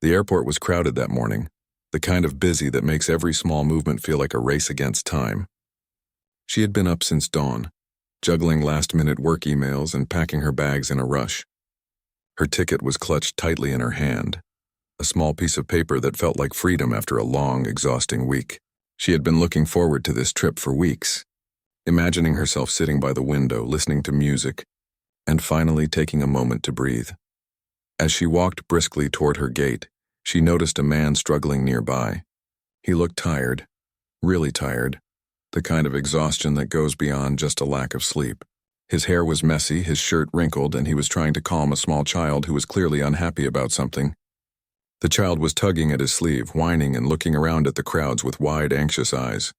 The airport was crowded that morning, the kind of busy that makes every small movement feel like a race against time. She had been up since dawn, juggling last-minute work emails and packing her bags in a rush. Her ticket was clutched tightly in her hand, a small piece of paper that felt like freedom after a long, exhausting week. She had been looking forward to this trip for weeks, imagining herself sitting by the window, listening to music, and finally taking a moment to breathe. As she walked briskly toward her gate, she noticed a man struggling nearby. He looked tired, really tired, the kind of exhaustion that goes beyond just a lack of sleep. His hair was messy, his shirt wrinkled, and he was trying to calm a small child who was clearly unhappy about something. The child was tugging at his sleeve, whining and looking around at the crowds with wide, anxious eyes.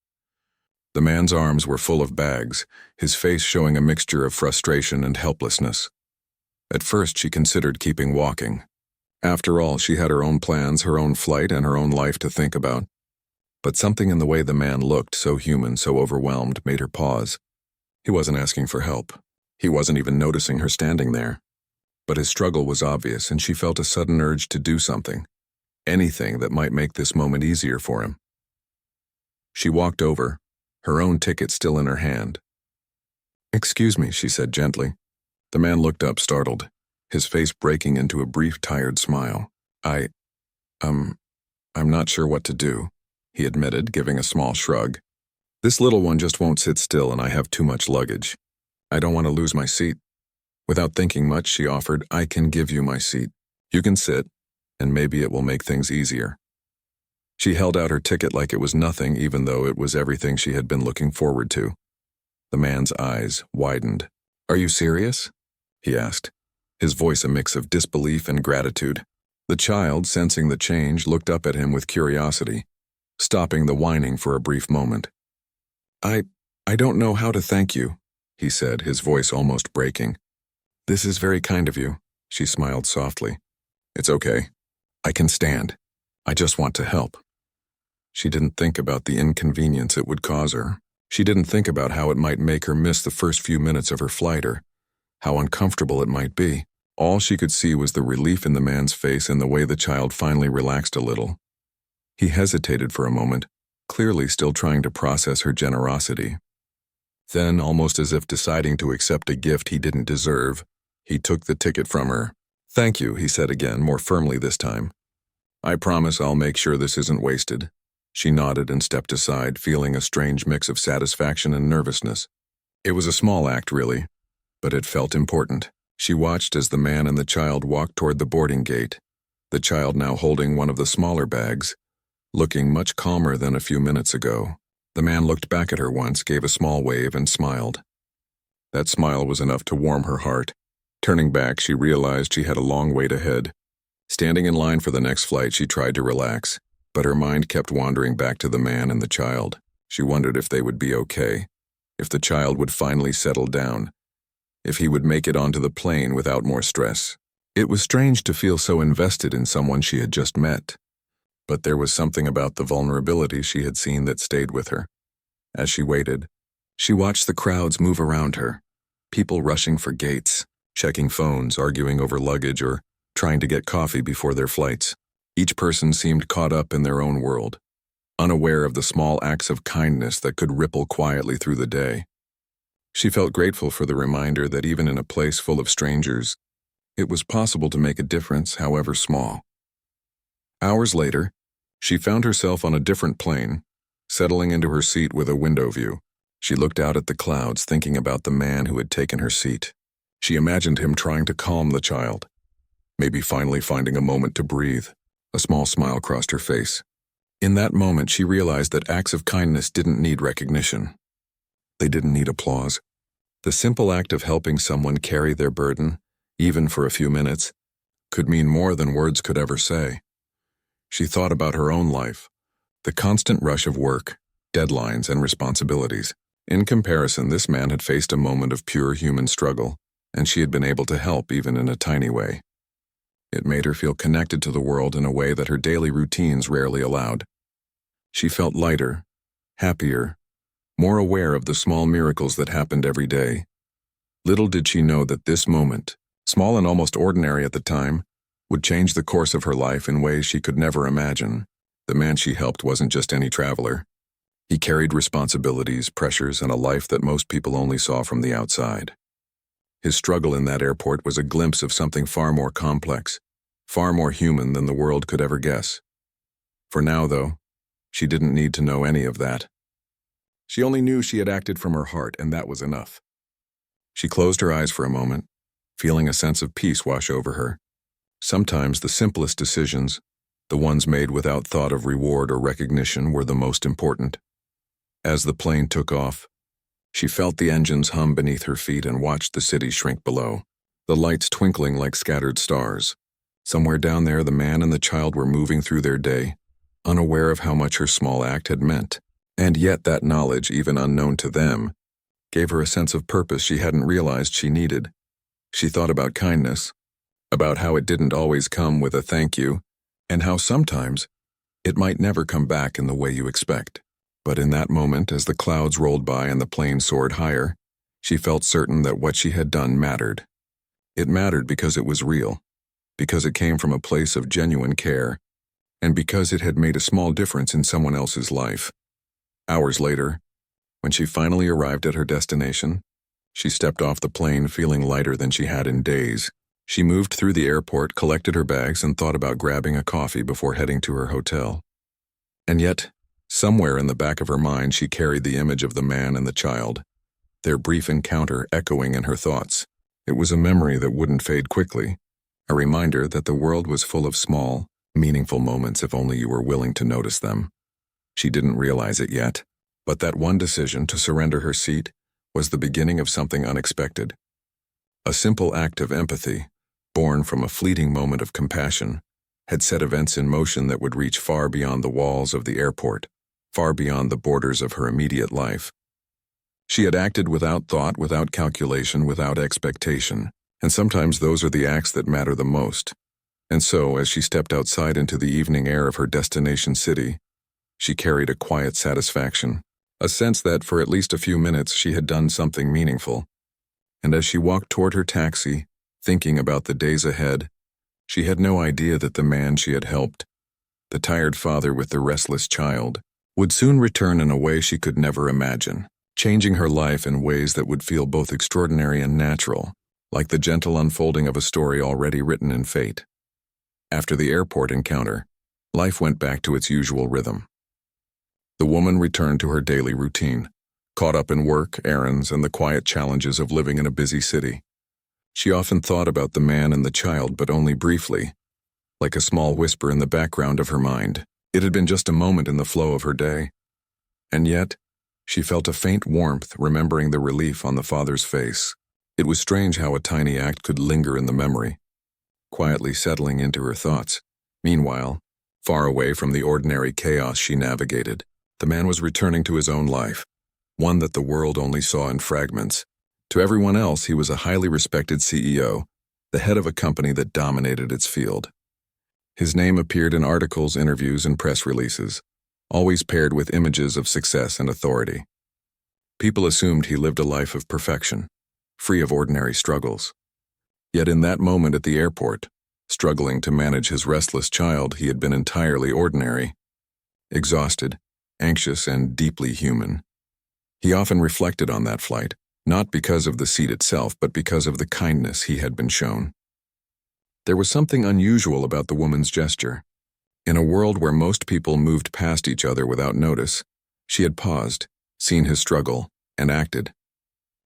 The man's arms were full of bags, his face showing a mixture of frustration and helplessness. At first, she considered keeping walking. After all, she had her own plans, her own flight, and her own life to think about. But something in the way the man looked, so human, so overwhelmed, made her pause. He wasn't asking for help. He wasn't even noticing her standing there. But his struggle was obvious, and she felt a sudden urge to do something. Anything that might make this moment easier for him. She walked over, her own ticket still in her hand. "Excuse me," she said gently. The man looked up, startled, his face breaking into a brief, tired smile. I'm not sure what to do," he admitted, giving a small shrug. "This little one just won't sit still and I have too much luggage. I don't want to lose my seat." Without thinking much, she offered, "I can give you my seat. You can sit, and maybe it will make things easier." She held out her ticket like it was nothing, even though it was everything she had been looking forward to. The man's eyes widened. "Are you serious?" he asked, his voice a mix of disbelief and gratitude. The child, sensing the change, looked up at him with curiosity, stopping the whining for a brief moment. I don't know how to thank you," he said, his voice almost breaking. "This is very kind of you," she smiled softly. "It's okay. I can stand. I just want to help." She didn't think about the inconvenience it would cause her. She didn't think about how it might make her miss the first few minutes of her flight or how uncomfortable it might be. All she could see was the relief in the man's face and the way the child finally relaxed a little. He hesitated for a moment, clearly still trying to process her generosity. Then, almost as if deciding to accept a gift he didn't deserve, he took the ticket from her. "Thank you," he said again, more firmly this time. "I promise I'll make sure this isn't wasted." She nodded and stepped aside, feeling a strange mix of satisfaction and nervousness. It was a small act, really, but it felt important. She watched as the man and the child walked toward the boarding gate, the child now holding one of the smaller bags, looking much calmer than a few minutes ago. The man looked back at her once, gave a small wave, and smiled. That smile was enough to warm her heart. Turning back, she realized she had a long wait ahead. Standing in line for the next flight, she tried to relax, but her mind kept wandering back to the man and the child. She wondered if they would be okay, if the child would finally settle down, if he would make it onto the plane without more stress. It was strange to feel so invested in someone she had just met, but there was something about the vulnerability she had seen that stayed with her. As she waited, she watched the crowds move around her, people rushing for gates, checking phones, arguing over luggage, or trying to get coffee before their flights. Each person seemed caught up in their own world, unaware of the small acts of kindness that could ripple quietly through the day. She felt grateful for the reminder that even in a place full of strangers, it was possible to make a difference, however small. Hours later, she found herself on a different plane, settling into her seat with a window view. She looked out at the clouds, thinking about the man who had taken her seat. She imagined him trying to calm the child, maybe finally finding a moment to breathe. A small smile crossed her face. In that moment, she realized that acts of kindness didn't need recognition. They didn't need applause. The simple act of helping someone carry their burden, even for a few minutes, could mean more than words could ever say. She thought about her own life, the constant rush of work, deadlines, and responsibilities. In comparison, this man had faced a moment of pure human struggle, and she had been able to help even in a tiny way. It made her feel connected to the world in a way that her daily routines rarely allowed. She felt lighter, happier, more aware of the small miracles that happened every day. Little did she know that this moment, small and almost ordinary at the time, would change the course of her life in ways she could never imagine. The man she helped wasn't just any traveler. He carried responsibilities, pressures, and a life that most people only saw from the outside. His struggle in that airport was a glimpse of something far more complex, far more human than the world could ever guess. For now, though, she didn't need to know any of that. She only knew she had acted from her heart, and that was enough. She closed her eyes for a moment, feeling a sense of peace wash over her. Sometimes the simplest decisions, the ones made without thought of reward or recognition, were the most important. As the plane took off, she felt the engines hum beneath her feet and watched the city shrink below, the lights twinkling like scattered stars. Somewhere down there, the man and the child were moving through their day, unaware of how much her small act had meant. And yet that knowledge, even unknown to them, gave her a sense of purpose she hadn't realized she needed. She thought about kindness, about how it didn't always come with a thank you, and how sometimes it might never come back in the way you expect. But in that moment, as the clouds rolled by and the plane soared higher, she felt certain that what she had done mattered. It mattered because it was real, because it came from a place of genuine care, and because it had made a small difference in someone else's life. Hours later, when she finally arrived at her destination, she stepped off the plane feeling lighter than she had in days. She moved through the airport, collected her bags, and thought about grabbing a coffee before heading to her hotel. And yet, somewhere in the back of her mind, she carried the image of the man and the child, their brief encounter echoing in her thoughts. It was a memory that wouldn't fade quickly, a reminder that the world was full of small, meaningful moments if only you were willing to notice them. She didn't realize it yet, but that one decision to surrender her seat was the beginning of something unexpected. A simple act of empathy, born from a fleeting moment of compassion, had set events in motion that would reach far beyond the walls of the airport, far beyond the borders of her immediate life. She had acted without thought, without calculation, without expectation, and sometimes those are the acts that matter the most. And so, as she stepped outside into the evening air of her destination city, she carried a quiet satisfaction, a sense that for at least a few minutes she had done something meaningful. And as she walked toward her taxi, thinking about the days ahead, she had no idea that the man she had helped, the tired father with the restless child, would soon return in a way she could never imagine, changing her life in ways that would feel both extraordinary and natural, like the gentle unfolding of a story already written in fate. After the airport encounter, life went back to its usual rhythm. The woman returned to her daily routine, caught up in work, errands, and the quiet challenges of living in a busy city. She often thought about the man and the child, but only briefly, like a small whisper in the background of her mind. It had been just a moment in the flow of her day. And yet, she felt a faint warmth remembering the relief on the father's face. It was strange how a tiny act could linger in the memory, quietly settling into her thoughts. Meanwhile, far away from the ordinary chaos she navigated, the man was returning to his own life, one that the world only saw in fragments. To everyone else, he was a highly respected CEO, the head of a company that dominated its field. His name appeared in articles, interviews, and press releases, always paired with images of success and authority. People assumed he lived a life of perfection, free of ordinary struggles. Yet in that moment at the airport, struggling to manage his restless child, he had been entirely ordinary, exhausted, anxious, and deeply human. He often reflected on that flight, not because of the seat itself, but because of the kindness he had been shown. There was something unusual about the woman's gesture. In a world where most people moved past each other without notice, she had paused, seen his struggle, and acted.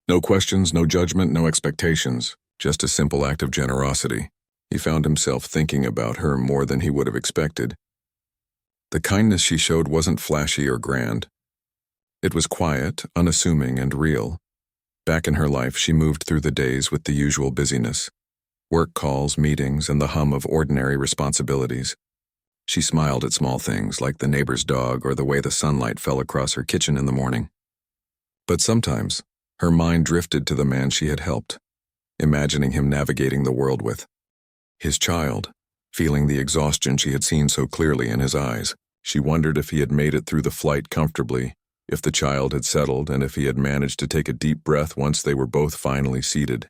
No questions, no judgment, no expectations, just a simple act of generosity. He found himself thinking about her more than he would have expected. The kindness she showed wasn't flashy or grand. It was quiet, unassuming, and real. Back in her life, she moved through the days with the usual busyness, work calls, meetings, and the hum of ordinary responsibilities. She smiled at small things like the neighbor's dog or the way the sunlight fell across her kitchen in the morning. But sometimes, her mind drifted to the man she had helped, imagining him navigating the world with his child, feeling the exhaustion she had seen so clearly in his eyes. She wondered if he had made it through the flight comfortably, if the child had settled, and if he had managed to take a deep breath once they were both finally seated.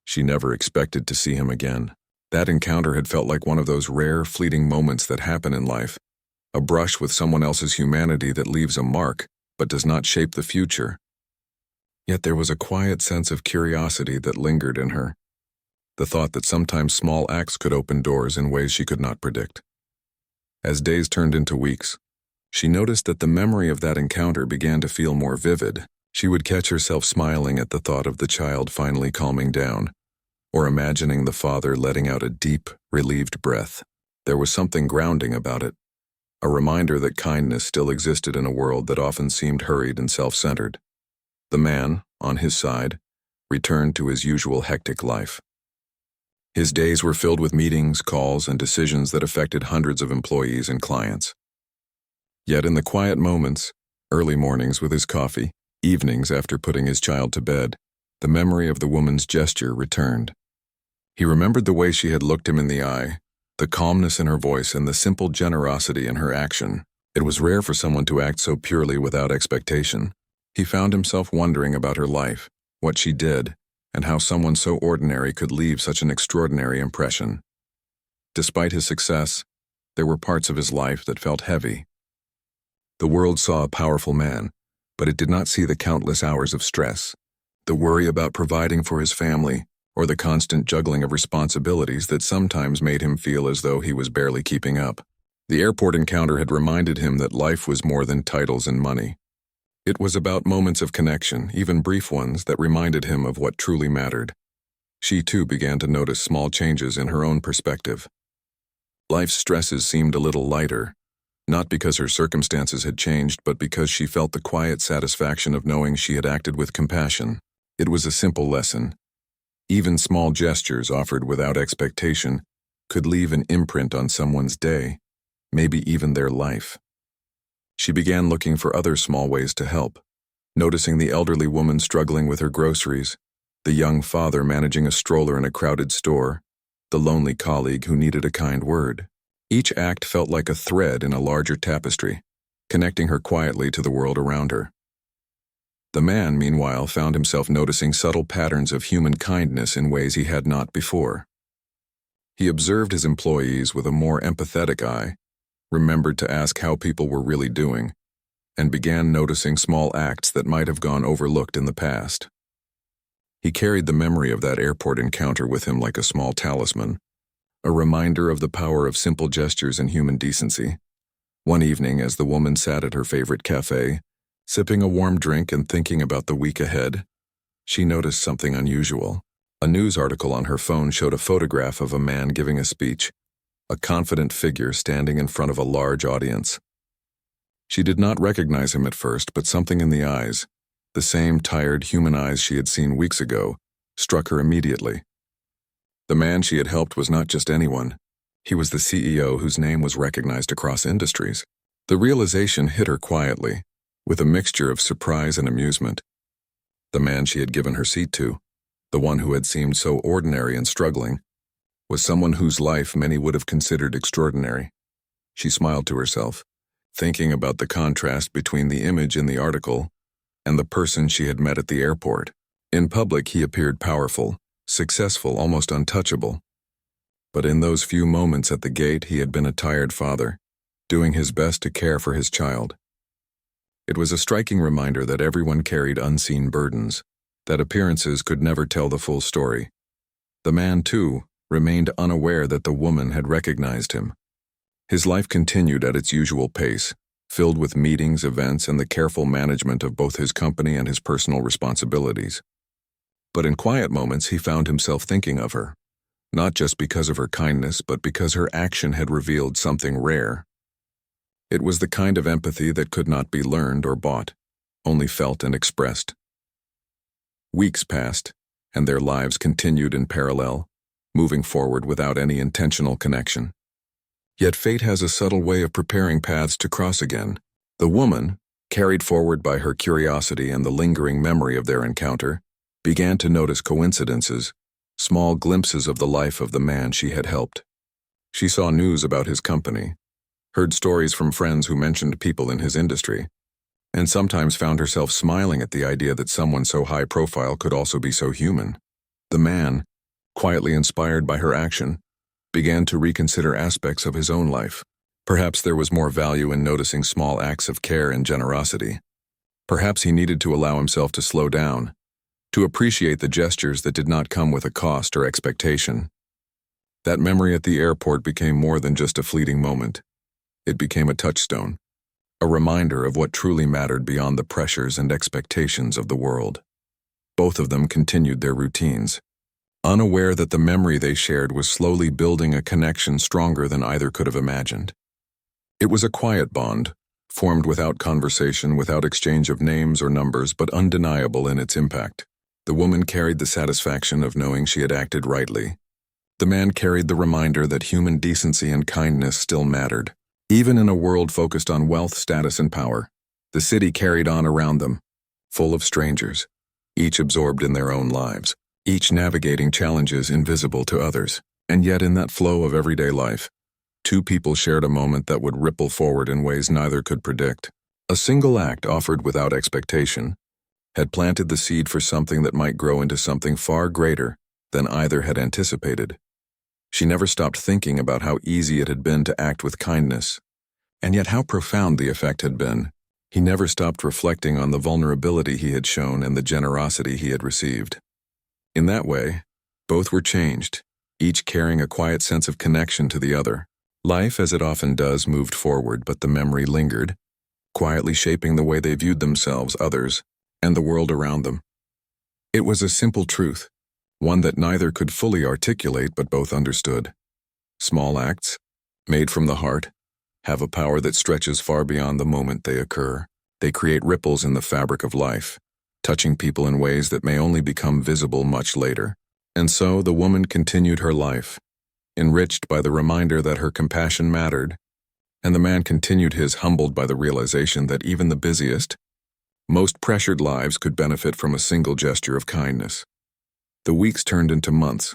She never expected to see him again. That encounter had felt like one of those rare, fleeting moments that happen in life, a brush with someone else's humanity that leaves a mark but does not shape the future. Yet there was a quiet sense of curiosity that lingered in her, the thought that sometimes small acts could open doors in ways she could not predict. As days turned into weeks, she noticed that the memory of that encounter began to feel more vivid. She would catch herself smiling at the thought of the child finally calming down, or imagining the father letting out a deep, relieved breath. There was something grounding about it, a reminder that kindness still existed in a world that often seemed hurried and self-centered. The man, on his side, returned to his usual hectic life. His days were filled with meetings, calls, and decisions that affected hundreds of employees and clients. Yet in the quiet moments, early mornings with his coffee, evenings after putting his child to bed, the memory of the woman's gesture returned. He remembered the way she had looked him in the eye, the calmness in her voice, and the simple generosity in her action. It was rare for someone to act so purely without expectation. He found himself wondering about her life, what she did, and how someone so ordinary could leave such an extraordinary impression. Despite his success, there were parts of his life that felt heavy. The world saw a powerful man, but it did not see the countless hours of stress, the worry about providing for his family, or the constant juggling of responsibilities that sometimes made him feel as though he was barely keeping up. The airport encounter had reminded him that life was more than titles and money. It was about moments of connection, even brief ones, that reminded him of what truly mattered. She too began to notice small changes in her own perspective. Life's stresses seemed a little lighter, not because her circumstances had changed, but because she felt the quiet satisfaction of knowing she had acted with compassion. It was a simple lesson. Even small gestures offered without expectation could leave an imprint on someone's day, maybe even their life. She began looking for other small ways to help, noticing the elderly woman struggling with her groceries, the young father managing a stroller in a crowded store, the lonely colleague who needed a kind word. Each act felt like a thread in a larger tapestry, connecting her quietly to the world around her. The man, meanwhile, found himself noticing subtle patterns of human kindness in ways he had not before. He observed his employees with a more empathetic eye, remembered to ask how people were really doing, and began noticing small acts that might have gone overlooked in the past. He carried the memory of that airport encounter with him like a small talisman, a reminder of the power of simple gestures and human decency. One evening, as the woman sat at her favorite cafe, sipping a warm drink and thinking about the week ahead, she noticed something unusual. A news article on her phone showed a photograph of a man giving a speech, a confident figure standing in front of a large audience. She did not recognize him at first, but something in the eyes, the same tired human eyes she had seen weeks ago, struck her immediately. The man she had helped was not just anyone. He was the CEO whose name was recognized across industries. The realization hit her quietly, with a mixture of surprise and amusement. The man she had given her seat to, the one who had seemed so ordinary and struggling, was someone whose life many would have considered extraordinary. She smiled to herself, thinking about the contrast between the image in the article and the person she had met at the airport. In public, he appeared powerful, successful, almost untouchable. But in those few moments at the gate, he had been a tired father, doing his best to care for his child. It was a striking reminder that everyone carried unseen burdens, that appearances could never tell the full story. The man, too, remained unaware that the woman had recognized him. His life continued at its usual pace, filled with meetings, events, and the careful management of both his company and his personal responsibilities. But in quiet moments, he found himself thinking of her, not just because of her kindness, but because her action had revealed something rare. It was the kind of empathy that could not be learned or bought, only felt and expressed. Weeks passed, and their lives continued in parallel, moving forward without any intentional connection. Yet fate has a subtle way of preparing paths to cross again. The woman, carried forward by her curiosity and the lingering memory of their encounter, began to notice coincidences, small glimpses of the life of the man she had helped. She saw news about his company, heard stories from friends who mentioned people in his industry, and sometimes found herself smiling at the idea that someone so high-profile could also be so human. The man, quietly inspired by her action, began to reconsider aspects of his own life. Perhaps there was more value in noticing small acts of care and generosity. Perhaps he needed to allow himself to slow down, to appreciate the gestures that did not come with a cost or expectation. That memory at the airport became more than just a fleeting moment. It became a touchstone, a reminder of what truly mattered beyond the pressures and expectations of the world. Both of them continued their routines, unaware that the memory they shared was slowly building a connection stronger than either could have imagined. It was a quiet bond, formed without conversation, without exchange of names or numbers, but undeniable in its impact. The woman carried the satisfaction of knowing she had acted rightly. The man carried the reminder that human decency and kindness still mattered. Even in a world focused on wealth, status, and power, the city carried on around them, full of strangers, each absorbed in their own lives, each navigating challenges invisible to others. And yet in that flow of everyday life, two people shared a moment that would ripple forward in ways neither could predict. A single act offered without expectation had planted the seed for something that might grow into something far greater than either had anticipated. She never stopped thinking about how easy it had been to act with kindness, and yet how profound the effect had been. He never stopped reflecting on the vulnerability he had shown and the generosity he had received. In that way, both were changed, each carrying a quiet sense of connection to the other. Life, as it often does, moved forward, but the memory lingered, quietly shaping the way they viewed themselves, others, and the world around them. It was a simple truth, one that neither could fully articulate but both understood. Small acts, made from the heart, have a power that stretches far beyond the moment they occur. They create ripples in the fabric of life, touching people in ways that may only become visible much later. And so the woman continued her life, enriched by the reminder that her compassion mattered, and the man continued his, humbled by the realization that even the busiest, most pressured lives could benefit from a single gesture of kindness. The weeks turned into months,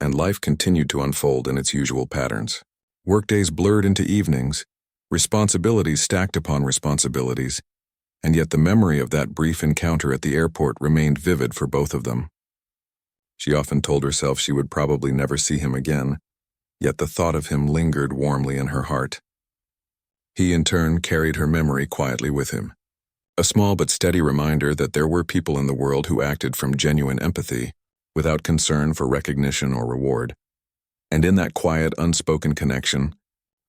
and life continued to unfold in its usual patterns. Workdays blurred into evenings, responsibilities stacked upon responsibilities, and yet the memory of that brief encounter at the airport remained vivid for both of them. She often told herself she would probably never see him again, yet the thought of him lingered warmly in her heart. He, in turn, carried her memory quietly with him, a small but steady reminder that there were people in the world who acted from genuine empathy, without concern for recognition or reward. And in that quiet, unspoken connection,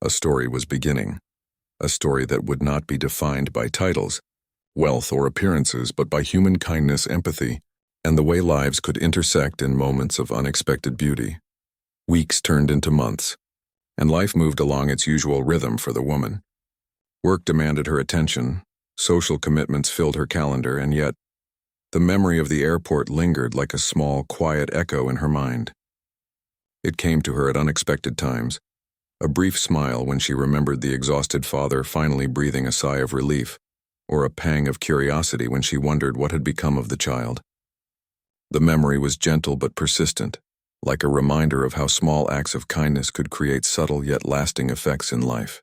a story was beginning, a story that would not be defined by titles, wealth, or appearances, but by human kindness, empathy, and the way lives could intersect in moments of unexpected beauty. Weeks turned into months, and life moved along its usual rhythm for the woman. Work demanded her attention, social commitments filled her calendar, and yet the memory of the airport lingered like a small, quiet echo in her mind. It came to her at unexpected times, a brief smile when she remembered the exhausted father finally breathing a sigh of relief, or a pang of curiosity when she wondered what had become of the child. The memory was gentle but persistent, like a reminder of how small acts of kindness could create subtle yet lasting effects in life.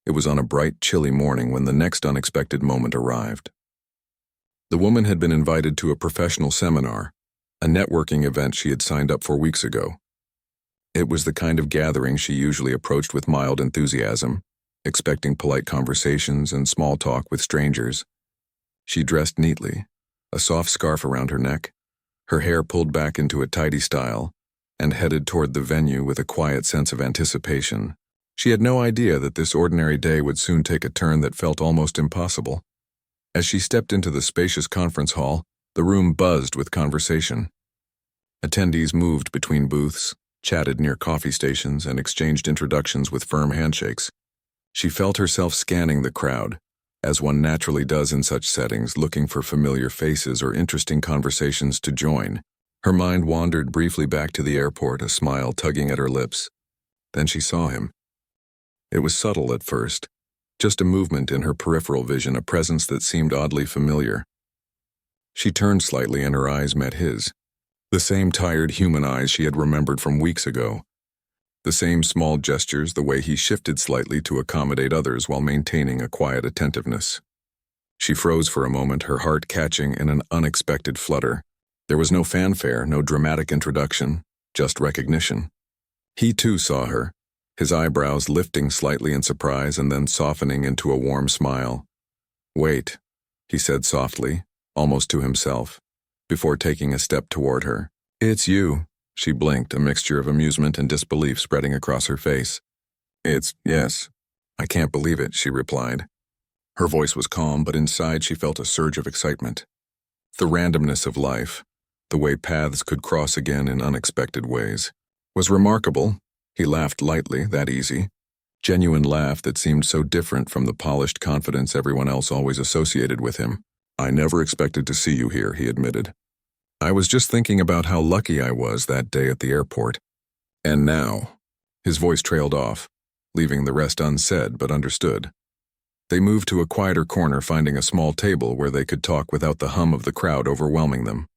It was on a bright, chilly morning when the next unexpected moment arrived. The woman had been invited to a professional seminar, a networking event she had signed up for weeks ago. It was the kind of gathering she usually approached with mild enthusiasm, expecting polite conversations and small talk with strangers. She dressed neatly, a soft scarf around her neck, her hair pulled back into a tidy style, and headed toward the venue with a quiet sense of anticipation. She had no idea that this ordinary day would soon take a turn that felt almost impossible. As she stepped into the spacious conference hall, the room buzzed with conversation. Attendees moved between booths, chatted near coffee stations, and exchanged introductions with firm handshakes. She felt herself scanning the crowd, as one naturally does in such settings, looking for familiar faces or interesting conversations to join. Her mind wandered briefly back to the airport, a smile tugging at her lips. Then she saw him. It was subtle at first, just a movement in her peripheral vision, a presence that seemed oddly familiar. She turned slightly and her eyes met his. The same tired human eyes she had remembered from weeks ago. The same small gestures, the way he shifted slightly to accommodate others while maintaining a quiet attentiveness. She froze for a moment, her heart catching in an unexpected flutter. There was no fanfare, no dramatic introduction, just recognition. He too saw her, his eyebrows lifting slightly in surprise and then softening into a warm smile. "Wait," he said softly, almost to himself, before taking a step toward her. "It's you," she blinked, a mixture of amusement and disbelief spreading across her face. Yes. I can't believe it," she replied. Her voice was calm, but inside she felt a surge of excitement. The randomness of life, the way paths could cross again in unexpected ways, was remarkable. He laughed lightly, that easy. Genuine laugh that seemed so different from the polished confidence everyone else always associated with him. "I never expected to see you here," he admitted. "I was just thinking about how lucky I was that day at the airport. And now," his voice trailed off, leaving the rest unsaid but understood. They moved to a quieter corner, finding a small table where they could talk without the hum of the crowd overwhelming them.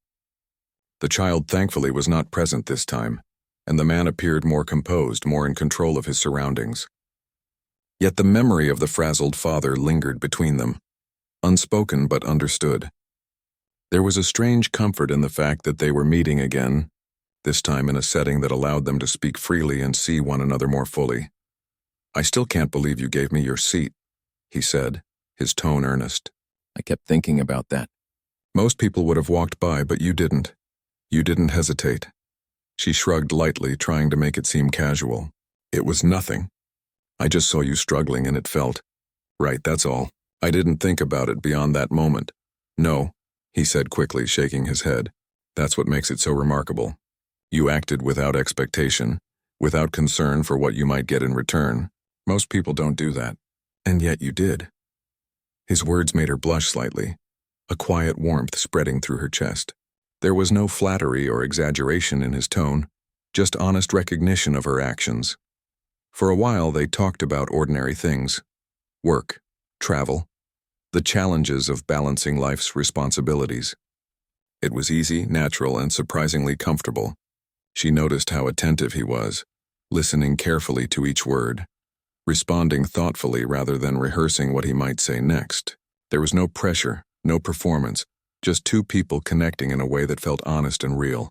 The child thankfully was not present this time, and the man appeared more composed, more in control of his surroundings. Yet the memory of the frazzled father lingered between them, unspoken but understood. There was a strange comfort in the fact that they were meeting again, this time in a setting that allowed them to speak freely and see one another more fully. "I still can't believe you gave me your seat," he said, his tone earnest. "I kept thinking about that." "Most people would have walked by, but you didn't. You didn't hesitate." She shrugged lightly, trying to make it seem casual. "It was nothing. I just saw you struggling and it felt right, that's all. I didn't think about it beyond that moment." "No," he said quickly, shaking his head. "That's what makes it so remarkable. You acted without expectation, without concern for what you might get in return. Most people don't do that. And yet you did." His words made her blush slightly, a quiet warmth spreading through her chest. There was no flattery or exaggeration in his tone, just honest recognition of her actions. For a while they talked about ordinary things: work, travel, the challenges of balancing life's responsibilities. It was easy, natural, and surprisingly comfortable. She noticed how attentive he was, listening carefully to each word, responding thoughtfully rather than rehearsing what he might say next. There was no pressure, no performance, just two people connecting in a way that felt honest and real.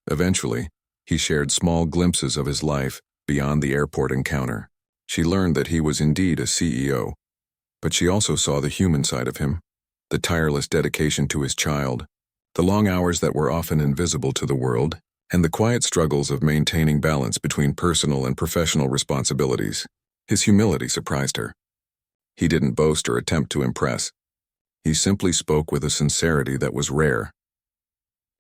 Eventually, he shared small glimpses of his life beyond the airport encounter. She learned that he was indeed a CEO, but she also saw the human side of him, the tireless dedication to his child, the long hours that were often invisible to the world, and the quiet struggles of maintaining balance between personal and professional responsibilities. His humility surprised her. He didn't boast or attempt to impress. He simply spoke with a sincerity that was rare.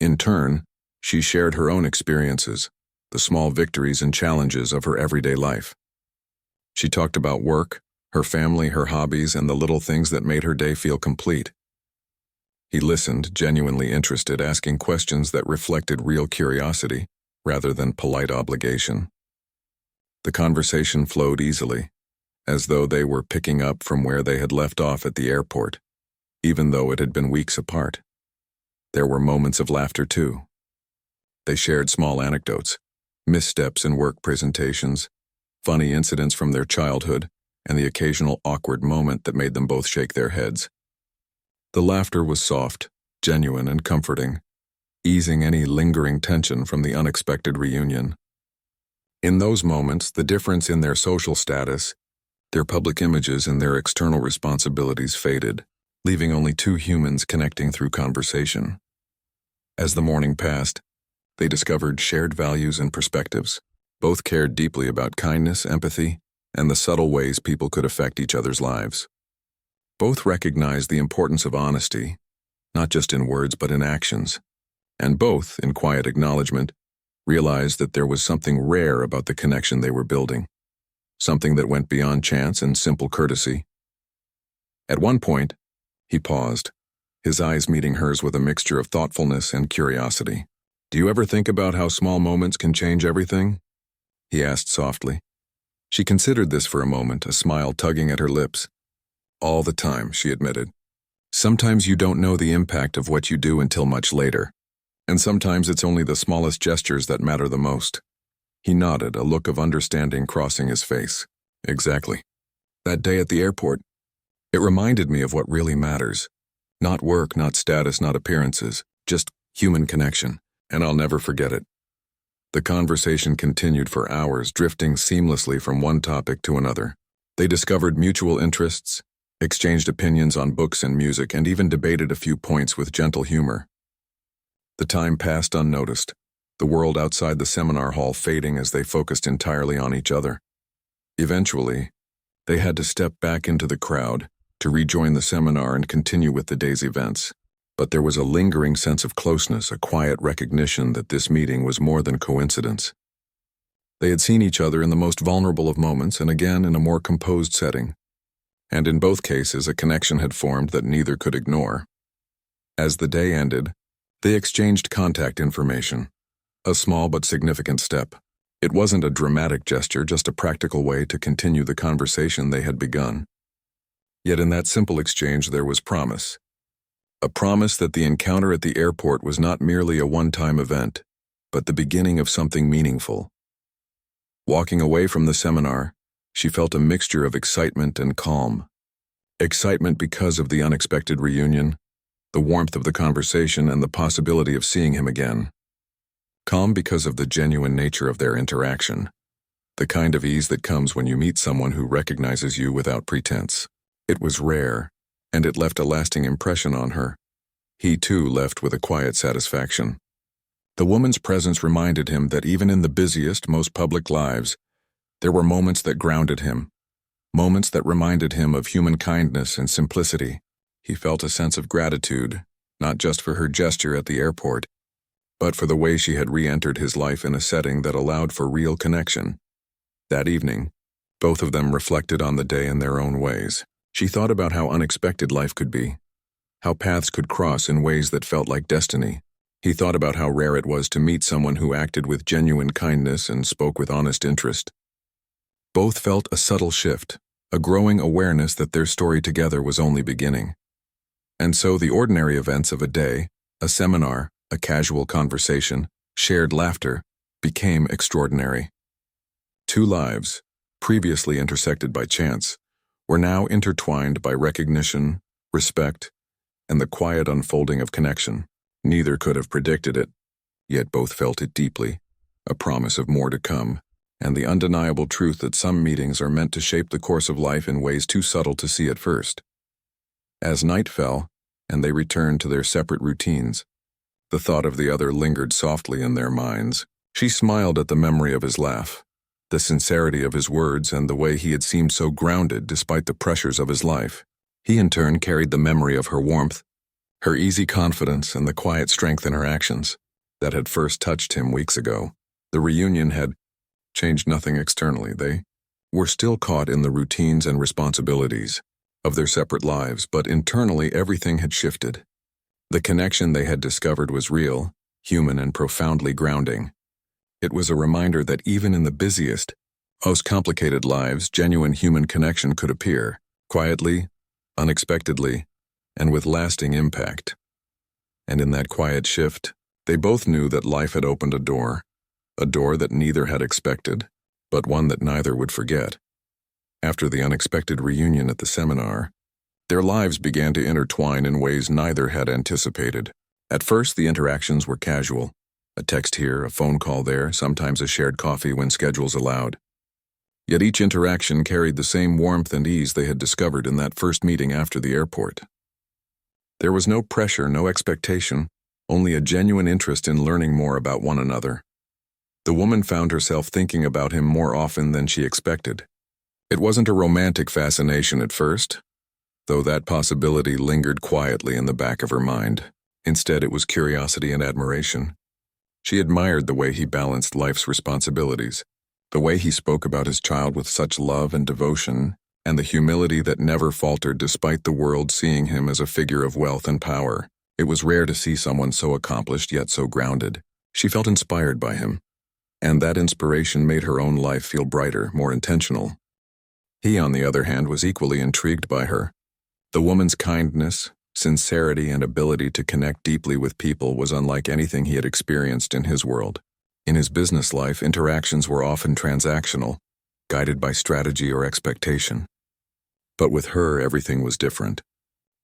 In turn, she shared her own experiences, the small victories and challenges of her everyday life. She talked about work, her family, her hobbies, and the little things that made her day feel complete. He listened, genuinely interested, asking questions that reflected real curiosity rather than polite obligation. The conversation flowed easily, as though they were picking up from where they had left off at the airport, even though it had been weeks apart. There were moments of laughter too. They shared small anecdotes, missteps in work presentations, funny incidents from their childhood, and the occasional awkward moment that made them both shake their heads. The laughter was soft, genuine, and comforting, easing any lingering tension from the unexpected reunion. In those moments, the difference in their social status, their public images, and their external responsibilities faded, leaving only two humans connecting through conversation. As the morning passed, they discovered shared values and perspectives. Both cared deeply about kindness, empathy, and the subtle ways people could affect each other's lives. Both recognized the importance of honesty, not just in words but in actions, and both, in quiet acknowledgement, realized that there was something rare about the connection they were building, something that went beyond chance and simple courtesy. At one point, he paused, his eyes meeting hers with a mixture of thoughtfulness and curiosity. "Do you ever think about how small moments can change everything?" he asked softly. She considered this for a moment, a smile tugging at her lips. "All the time," she admitted. "Sometimes you don't know the impact of what you do until much later. And sometimes it's only the smallest gestures that matter the most." He nodded, a look of understanding crossing his face. "Exactly. That day at the airport, it reminded me of what really matters. Not work, not status, not appearances, just human connection, and I'll never forget it." The conversation continued for hours, drifting seamlessly from one topic to another. They discovered mutual interests, exchanged opinions on books and music, and even debated a few points with gentle humor. The time passed unnoticed, the world outside the seminar hall fading as they focused entirely on each other. Eventually, they had to step back into the crowd to rejoin the seminar and continue with the day's events. But there was a lingering sense of closeness, a quiet recognition that this meeting was more than coincidence. They had seen each other in the most vulnerable of moments and again in a more composed setting. And in both cases, a connection had formed that neither could ignore. As the day ended, they exchanged contact information, a small but significant step. It wasn't a dramatic gesture, just a practical way to continue the conversation they had begun. Yet in that simple exchange there was promise. A promise that the encounter at the airport was not merely a one-time event, but the beginning of something meaningful. Walking away from the seminar, she felt a mixture of excitement and calm. Excitement because of the unexpected reunion, the warmth of the conversation, and the possibility of seeing him again. Calm because of the genuine nature of their interaction, the kind of ease that comes when you meet someone who recognizes you without pretense. It was rare, and it left a lasting impression on her. He too left with a quiet satisfaction. The woman's presence reminded him that even in the busiest, most public lives, there were moments that grounded him, moments that reminded him of human kindness and simplicity. He felt a sense of gratitude, not just for her gesture at the airport, but for the way she had re-entered his life in a setting that allowed for real connection. That evening, both of them reflected on the day in their own ways. She thought about how unexpected life could be, how paths could cross in ways that felt like destiny. He thought about how rare it was to meet someone who acted with genuine kindness and spoke with honest interest. Both felt a subtle shift, a growing awareness that their story together was only beginning. And so the ordinary events of a day, a seminar, a casual conversation, shared laughter, became extraordinary. Two lives, previously intersected by chance, were now intertwined by recognition, respect, and the quiet unfolding of connection. Neither could have predicted it, yet both felt it deeply, a promise of more to come, and the undeniable truth that some meetings are meant to shape the course of life in ways too subtle to see at first. As night fell, and they returned to their separate routines, the thought of the other lingered softly in their minds. She smiled at the memory of his laugh, the sincerity of his words, and the way he had seemed so grounded despite the pressures of his life. He in turn carried the memory of her warmth, her easy confidence, and the quiet strength in her actions that had first touched him weeks ago. The reunion had changed nothing externally. They were still caught in the routines and responsibilities of their separate lives, but internally everything had shifted. The connection they had discovered was real, human, and profoundly grounding. It was a reminder that even in the busiest, most complicated lives, genuine human connection could appear, quietly, unexpectedly, and with lasting impact. And in that quiet shift, they both knew that life had opened a door that neither had expected, but one that neither would forget. After the unexpected reunion at the seminar, their lives began to intertwine in ways neither had anticipated. At first, the interactions were casual. A text here, a phone call there, sometimes a shared coffee when schedules allowed. Yet each interaction carried the same warmth and ease they had discovered in that first meeting after the airport. There was no pressure, no expectation, only a genuine interest in learning more about one another. The woman found herself thinking about him more often than she expected. It wasn't a romantic fascination at first, though that possibility lingered quietly in the back of her mind. Instead, it was curiosity and admiration. She admired the way he balanced life's responsibilities, the way he spoke about his child with such love and devotion, and the humility that never faltered despite the world seeing him as a figure of wealth and power. It was rare to see someone so accomplished yet so grounded. She felt inspired by him, and that inspiration made her own life feel brighter, more intentional. He, on the other hand, was equally intrigued by her. The woman's kindness, sincerity, and ability to connect deeply with people was unlike anything he had experienced in his world. In his business life, interactions were often transactional, guided by strategy or expectation. But with her, everything was different.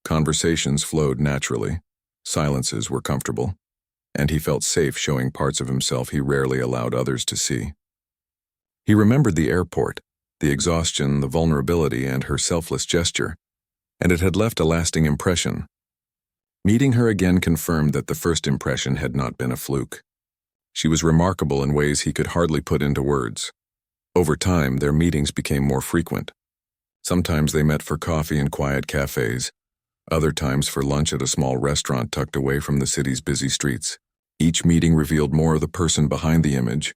Conversations flowed naturally, silences were comfortable, and he felt safe showing parts of himself he rarely allowed others to see. He remembered the airport, the exhaustion, the vulnerability, and her selfless gesture, and it had left a lasting impression. Meeting her again confirmed that the first impression had not been a fluke. She was remarkable in ways he could hardly put into words. Over time, their meetings became more frequent. Sometimes they met for coffee in quiet cafes, other times for lunch at a small restaurant tucked away from the city's busy streets. Each meeting revealed more of the person behind the image,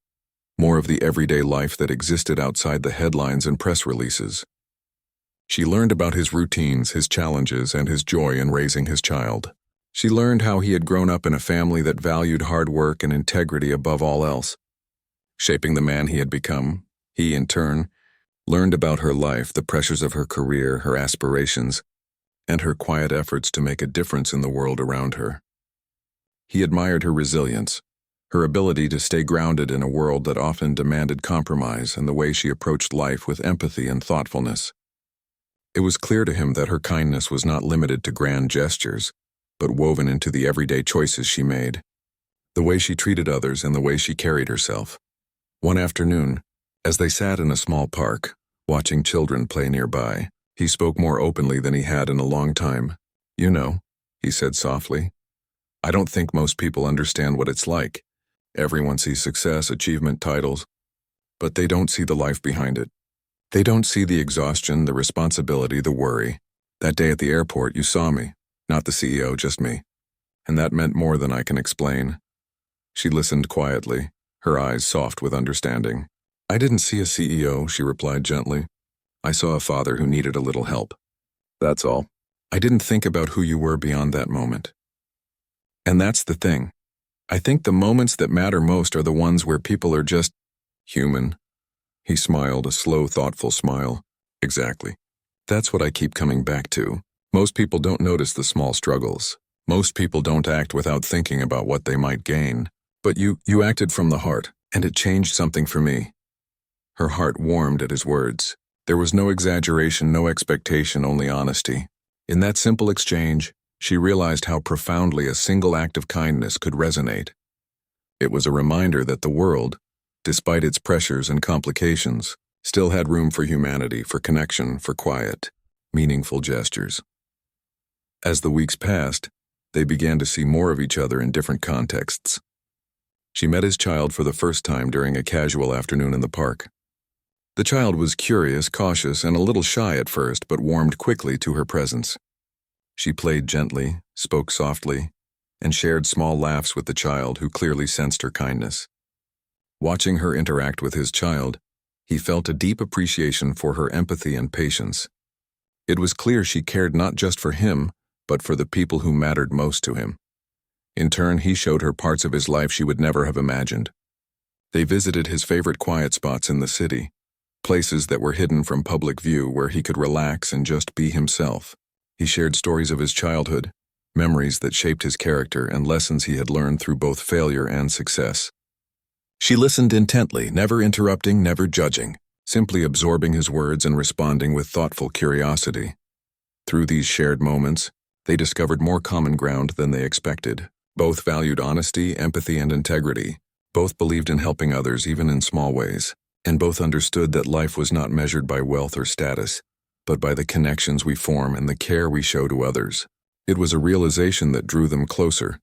more of the everyday life that existed outside the headlines and press releases. She learned about his routines, his challenges, and his joy in raising his child. She learned how he had grown up in a family that valued hard work and integrity above all else. Shaping the man he had become, he, in turn, learned about her life, the pressures of her career, her aspirations, and her quiet efforts to make a difference in the world around her. He admired her resilience, her ability to stay grounded in a world that often demanded compromise, and the way she approached life with empathy and thoughtfulness. It was clear to him that her kindness was not limited to grand gestures, but woven into the everyday choices she made, the way she treated others and the way she carried herself. One afternoon, as they sat in a small park, watching children play nearby, he spoke more openly than he had in a long time. "You know," he said softly, "I don't think most people understand what it's like. Everyone sees success, achievement, titles, but they don't see the life behind it. They don't see the exhaustion, the responsibility, the worry. That day at the airport, you saw me, not the CEO, just me. And that meant more than I can explain." She listened quietly, her eyes soft with understanding. "I didn't see a CEO," she replied gently. "I saw a father who needed a little help. That's all. I didn't think about who you were beyond that moment." And that's the thing. I think the moments that matter most are the ones where people are just human. He smiled, a slow, thoughtful smile. "Exactly. That's what I keep coming back to. Most people don't notice the small struggles. Most people don't act without thinking about what they might gain. But you acted from the heart, and it changed something for me." Her heart warmed at his words. There was no exaggeration, no expectation, only honesty. In that simple exchange, she realized how profoundly a single act of kindness could resonate. It was a reminder that the world, despite its pressures and complications, still had room for humanity, for connection, for quiet, meaningful gestures. As the weeks passed, they began to see more of each other in different contexts. She met his child for the first time during a casual afternoon in the park. The child was curious, cautious, and a little shy at first, but warmed quickly to her presence. She played gently, spoke softly, and shared small laughs with the child, who clearly sensed her kindness. Watching her interact with his child, he felt a deep appreciation for her empathy and patience. It was clear she cared not just for him, but for the people who mattered most to him. In turn, he showed her parts of his life she would never have imagined. They visited his favorite quiet spots in the city, places that were hidden from public view where he could relax and just be himself. He shared stories of his childhood, memories that shaped his character, and lessons he had learned through both failure and success. She listened intently, never interrupting, never judging, simply absorbing his words and responding with thoughtful curiosity. Through these shared moments, they discovered more common ground than they expected. Both valued honesty, empathy, and integrity. Both believed in helping others, even in small ways. And both understood that life was not measured by wealth or status, but by the connections we form and the care we show to others. It was a realization that drew them closer,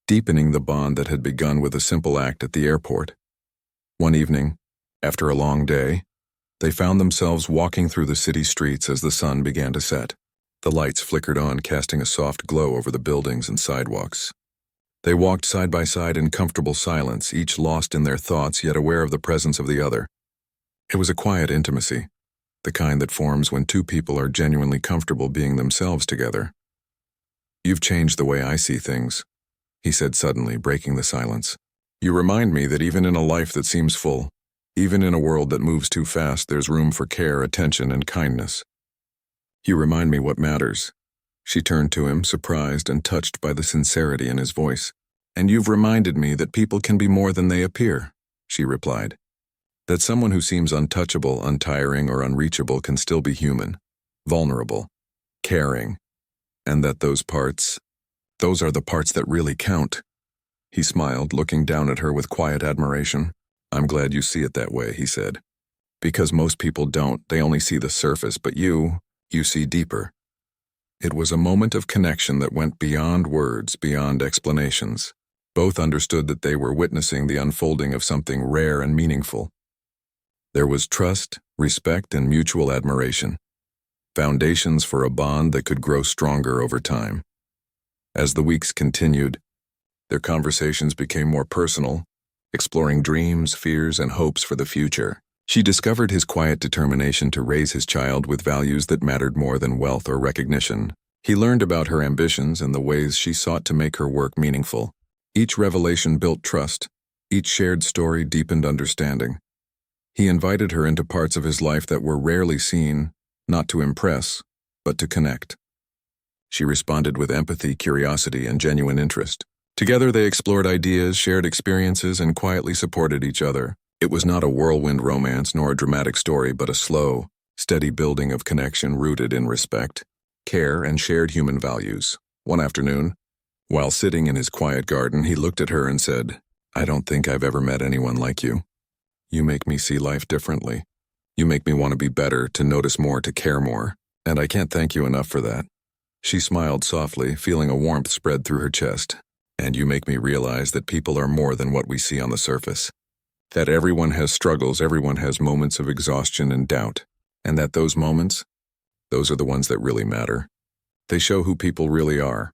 deepening the bond that had begun with a simple act at the airport. One evening, after a long day, they found themselves walking through the city streets as the sun began to set. The lights flickered on, casting a soft glow over the buildings and sidewalks. They walked side by side in comfortable silence, each lost in their thoughts yet aware of the presence of the other. It was a quiet intimacy, the kind that forms when two people are genuinely comfortable being themselves together. "You've changed the way I see things," he said suddenly, breaking the silence. "You remind me that even in a life that seems full, even in a world that moves too fast, there's room for care, attention, and kindness. You remind me what matters." She turned to him, surprised and touched by the sincerity in his voice. "And you've reminded me that people can be more than they appear," she replied. "That someone who seems untouchable, untiring, or unreachable can still be human, vulnerable, caring, and that those are the parts that really count." He smiled, looking down at her with quiet admiration. "I'm glad you see it that way," he said. "Because most people don't, they only see the surface, but you see deeper." It was a moment of connection that went beyond words, beyond explanations. Both understood that they were witnessing the unfolding of something rare and meaningful. There was trust, respect, and mutual admiration, foundations for a bond that could grow stronger over time. As the weeks continued, their conversations became more personal, exploring dreams, fears, and hopes for the future. She discovered his quiet determination to raise his child with values that mattered more than wealth or recognition. He learned about her ambitions and the ways she sought to make her work meaningful. Each revelation built trust. Each shared story deepened understanding. He invited her into parts of his life that were rarely seen, not to impress, but to connect. She responded with empathy, curiosity, and genuine interest. Together they explored ideas, shared experiences, and quietly supported each other. It was not a whirlwind romance nor a dramatic story, but a slow, steady building of connection rooted in respect, care, and shared human values. One afternoon, while sitting in his quiet garden, he looked at her and said, "I don't think I've ever met anyone like you. You make me see life differently. You make me want to be better, to notice more, to care more, and I can't thank you enough for that." She smiled softly, feeling a warmth spread through her chest. "And you make me realize that people are more than what we see on the surface. That everyone has struggles, everyone has moments of exhaustion and doubt, and that those moments, those are the ones that really matter. They show who people really are."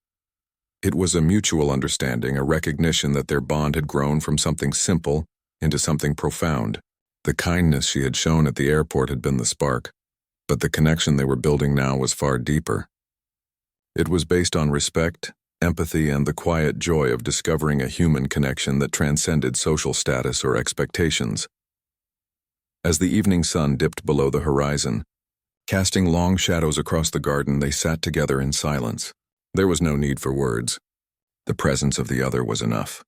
It was a mutual understanding, a recognition that their bond had grown from something simple into something profound. The kindness she had shown at the airport had been the spark, but the connection they were building now was far deeper. It was based on respect, empathy, and the quiet joy of discovering a human connection that transcended social status or expectations. As the evening sun dipped below the horizon, casting long shadows across the garden, they sat together in silence. There was no need for words. The presence of the other was enough.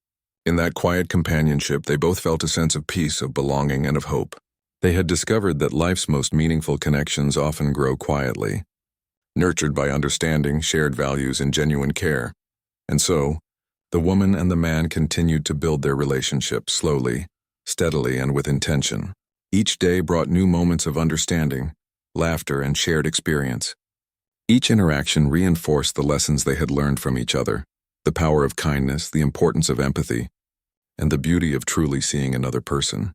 In that quiet companionship, they both felt a sense of peace, of belonging, and of hope. They had discovered that life's most meaningful connections often grow quietly, nurtured by understanding, shared values, and genuine care. And so, the woman and the man continued to build their relationship slowly, steadily, and with intention. Each day brought new moments of understanding, laughter, and shared experience. Each interaction reinforced the lessons they had learned from each other, the power of kindness, the importance of empathy, and the beauty of truly seeing another person.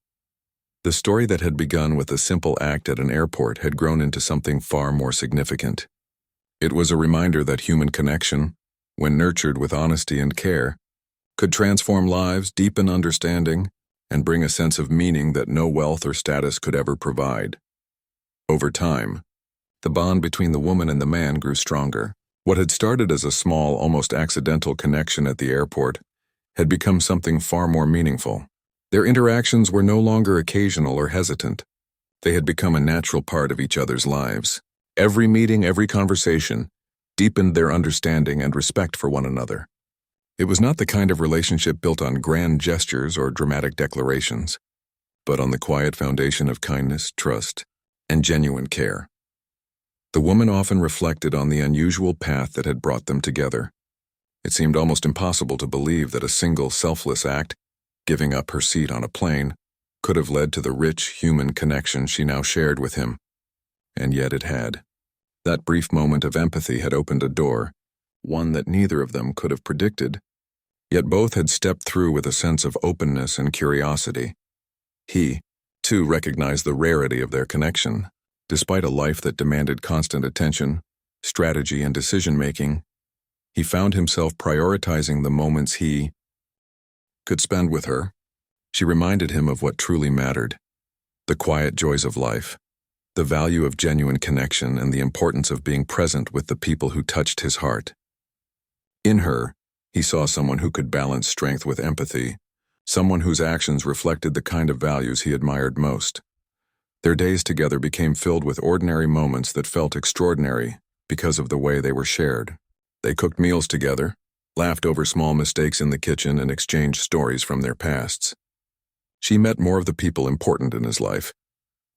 The story that had begun with a simple act at an airport had grown into something far more significant. It was a reminder that human connection, when nurtured with honesty and care, could transform lives, deepen understanding, and bring a sense of meaning that no wealth or status could ever provide. Over time, the bond between the woman and the man grew stronger. What had started as a small, almost accidental connection at the airport had become something far more meaningful. Their interactions were no longer occasional or hesitant. They had become a natural part of each other's lives. Every meeting, every conversation, deepened their understanding and respect for one another. It was not the kind of relationship built on grand gestures or dramatic declarations, but on the quiet foundation of kindness, trust, and genuine care. The woman often reflected on the unusual path that had brought them together. It seemed almost impossible to believe that a single selfless act, giving up her seat on a plane, could have led to the rich human connection she now shared with him. And yet it had. That brief moment of empathy had opened a door, one that neither of them could have predicted, yet both had stepped through with a sense of openness and curiosity. He, too, recognized the rarity of their connection. Despite a life that demanded constant attention, strategy, and decision-making, he found himself prioritizing the moments he could spend with her. She reminded him of what truly mattered: the quiet joys of life, the value of genuine connection, and the importance of being present with the people who touched his heart. In her, he saw someone who could balance strength with empathy, someone whose actions reflected the kind of values he admired most. Their days together became filled with ordinary moments that felt extraordinary because of the way they were shared. They cooked meals together, laughed over small mistakes in the kitchen, and exchanged stories from their pasts. She met more of the people important in his life,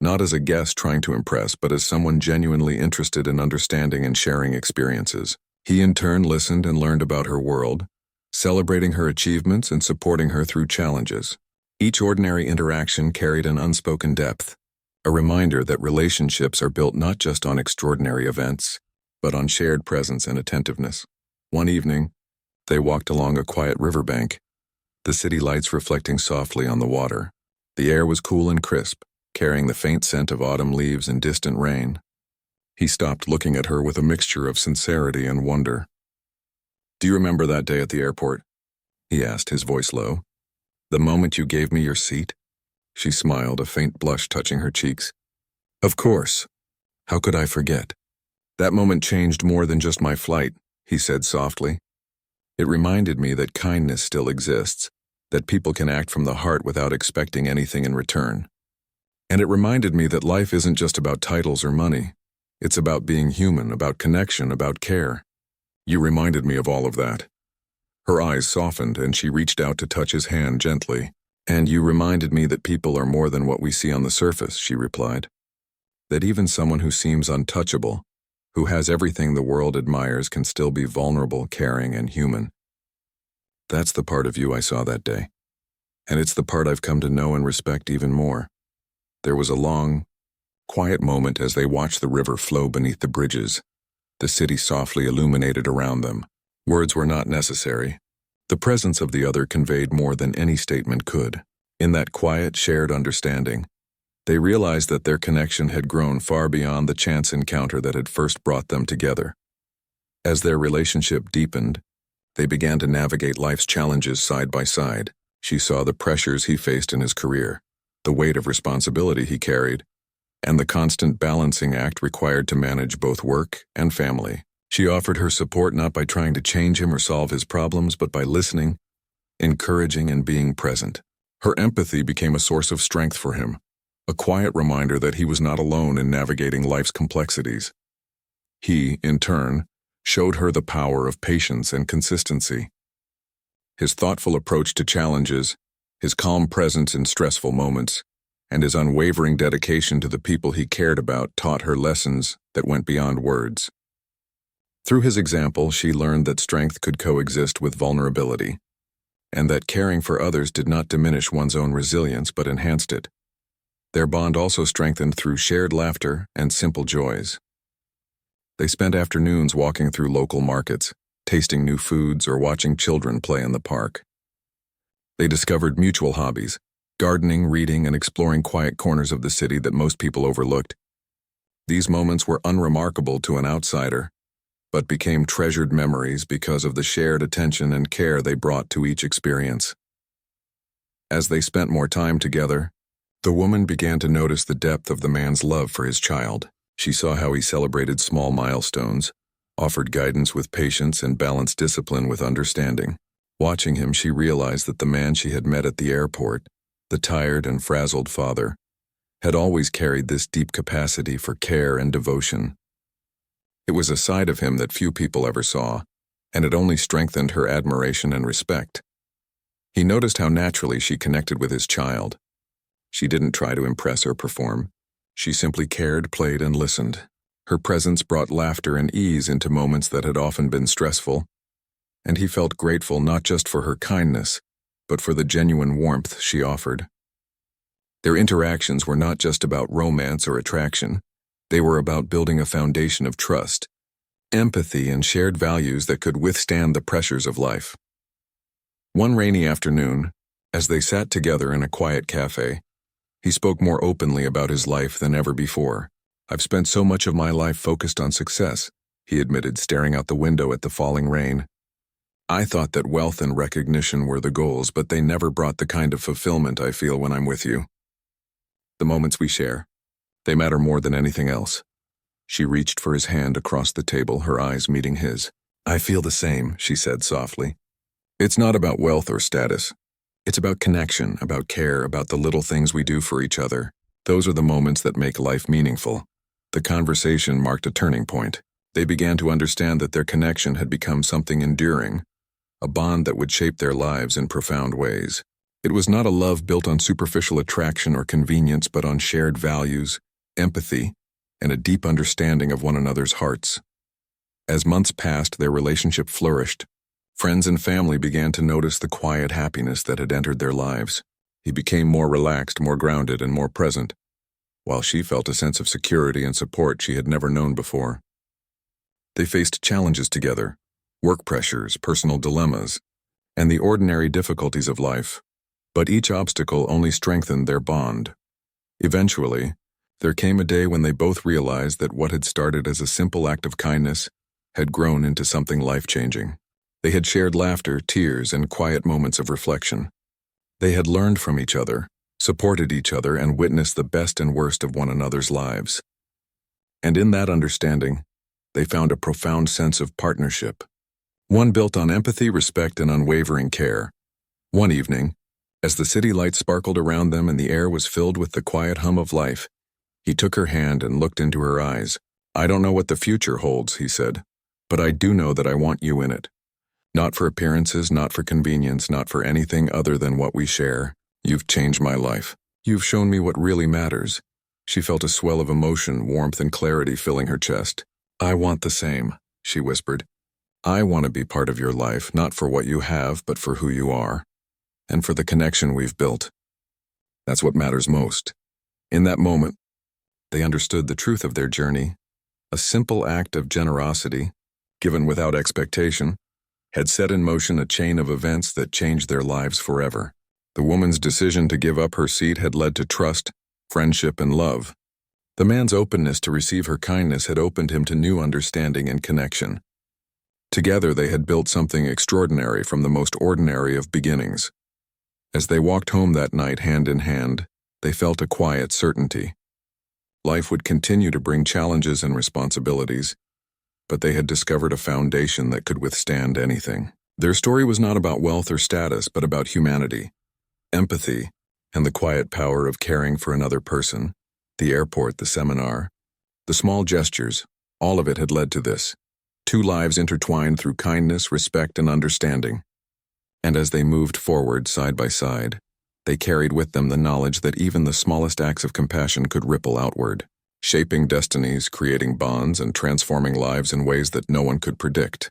not as a guest trying to impress, but as someone genuinely interested in understanding and sharing experiences. He in turn listened and learned about her world, celebrating her achievements and supporting her through challenges. Each ordinary interaction carried an unspoken depth, a reminder that relationships are built not just on extraordinary events, but on shared presence and attentiveness. One evening, they walked along a quiet riverbank, the city lights reflecting softly on the water. The air was cool and crisp, carrying the faint scent of autumn leaves and distant rain. He stopped, looking at her with a mixture of sincerity and wonder. "Do you remember that day at the airport?" he asked, his voice low. "The moment you gave me your seat?" She smiled, a faint blush touching her cheeks. "Of course. How could I forget? That moment changed more than just my flight," he said softly. "It reminded me that kindness still exists, that people can act from the heart without expecting anything in return. And it reminded me that life isn't just about titles or money. It's about being human, about connection, about care. You reminded me of all of that." Her eyes softened, and she reached out to touch his hand gently. "And you reminded me that people are more than what we see on the surface," she replied. "That even someone who seems untouchable, who has everything the world admires, can still be vulnerable, caring, and human. That's the part of you I saw that day. And it's the part I've come to know and respect even more." There was a long, quiet moment as they watched the river flow beneath the bridges, the city softly illuminated around them. Words were not necessary. The presence of the other conveyed more than any statement could. In that quiet, shared understanding, they realized that their connection had grown far beyond the chance encounter that had first brought them together. As their relationship deepened, they began to navigate life's challenges side by side. She saw the pressures he faced in his career, the weight of responsibility he carried, and the constant balancing act required to manage both work and family. She offered her support not by trying to change him or solve his problems, but by listening, encouraging, and being present. Her empathy became a source of strength for him, a quiet reminder that he was not alone in navigating life's complexities. He, in turn, showed her the power of patience and consistency. His thoughtful approach to challenges, his calm presence in stressful moments, and his unwavering dedication to the people he cared about taught her lessons that went beyond words. Through his example, she learned that strength could coexist with vulnerability, and that caring for others did not diminish one's own resilience but enhanced it. Their bond also strengthened through shared laughter and simple joys. They spent afternoons walking through local markets, tasting new foods, or watching children play in the park. They discovered mutual hobbies, gardening, reading, and exploring quiet corners of the city that most people overlooked. These moments were unremarkable to an outsider, but became treasured memories because of the shared attention and care they brought to each experience. As they spent more time together, the woman began to notice the depth of the man's love for his child. She saw how he celebrated small milestones, offered guidance with patience, and balanced discipline with understanding. Watching him, she realized that the man she had met at the airport, the tired and frazzled father, had always carried this deep capacity for care and devotion. It was a side of him that few people ever saw, and it only strengthened her admiration and respect. He noticed how naturally she connected with his child. She didn't try to impress or perform. She simply cared, played, and listened. Her presence brought laughter and ease into moments that had often been stressful, and he felt grateful not just for her kindness, but for the genuine warmth she offered. Their interactions were not just about romance or attraction. They were about building a foundation of trust, empathy, and shared values that could withstand the pressures of life. One rainy afternoon, as they sat together in a quiet cafe, he spoke more openly about his life than ever before. "I've spent so much of my life focused on success," he admitted, staring out the window at the falling rain. "I thought that wealth and recognition were the goals, but they never brought the kind of fulfillment I feel when I'm with you. The moments we share, they matter more than anything else." She reached for his hand across the table, her eyes meeting his. "I feel the same," she said softly. "It's not about wealth or status. It's about connection, about care, about the little things we do for each other. Those are the moments that make life meaningful." The conversation marked a turning point. They began to understand that their connection had become something enduring, a bond that would shape their lives in profound ways. It was not a love built on superficial attraction or convenience, but on shared values, empathy, and a deep understanding of one another's hearts. As months passed, their relationship flourished. Friends and family began to notice the quiet happiness that had entered their lives. He became more relaxed, more grounded, and more present, while she felt a sense of security and support she had never known before. They faced challenges together, work pressures, personal dilemmas, and the ordinary difficulties of life, but each obstacle only strengthened their bond. Eventually, there came a day when they both realized that what had started as a simple act of kindness had grown into something life-changing. They had shared laughter, tears, and quiet moments of reflection. They had learned from each other, supported each other, and witnessed the best and worst of one another's lives. And in that understanding, they found a profound sense of partnership, one built on empathy, respect, and unwavering care. One evening, as the city lights sparkled around them and the air was filled with the quiet hum of life, he took her hand and looked into her eyes. "I don't know what the future holds," he said, "but I do know that I want you in it. Not for appearances, not for convenience, not for anything other than what we share. You've changed my life. You've shown me what really matters." She felt a swell of emotion, warmth, and clarity filling her chest. "I want the same," she whispered. "I want to be part of your life, not for what you have, but for who you are, and for the connection we've built. That's what matters most." In that moment, they understood the truth of their journey. A simple act of generosity, given without expectation, had set in motion a chain of events that changed their lives forever. The woman's decision to give up her seat had led to trust, friendship, and love. The man's openness to receive her kindness had opened him to new understanding and connection. Together they had built something extraordinary from the most ordinary of beginnings. As they walked home that night hand in hand, they felt a quiet certainty. Life would continue to bring challenges and responsibilities, but they had discovered a foundation that could withstand anything. Their story was not about wealth or status, but about humanity, empathy, and the quiet power of caring for another person. The airport, the seminar, the small gestures, all of it had led to this. Two lives intertwined through kindness, respect, and understanding. And as they moved forward side by side, they carried with them the knowledge that even the smallest acts of compassion could ripple outward, shaping destinies, creating bonds, and transforming lives in ways that no one could predict.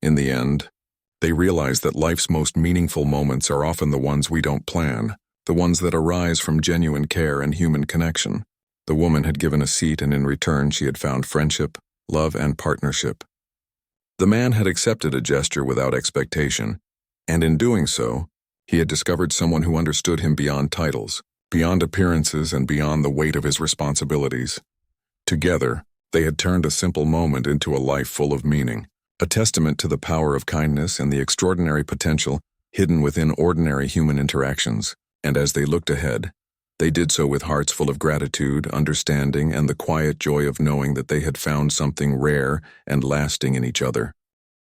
In the end, they realized that life's most meaningful moments are often the ones we don't plan, the ones that arise from genuine care and human connection. The woman had given a seat, and in return she had found friendship, love, and partnership. The man had accepted a gesture without expectation, and in doing so, he had discovered someone who understood him beyond titles, beyond appearances, and beyond the weight of his responsibilities. Together, they had turned a simple moment into a life full of meaning, a testament to the power of kindness and the extraordinary potential hidden within ordinary human interactions. And as they looked ahead, they did so with hearts full of gratitude, understanding, and the quiet joy of knowing that they had found something rare and lasting in each other.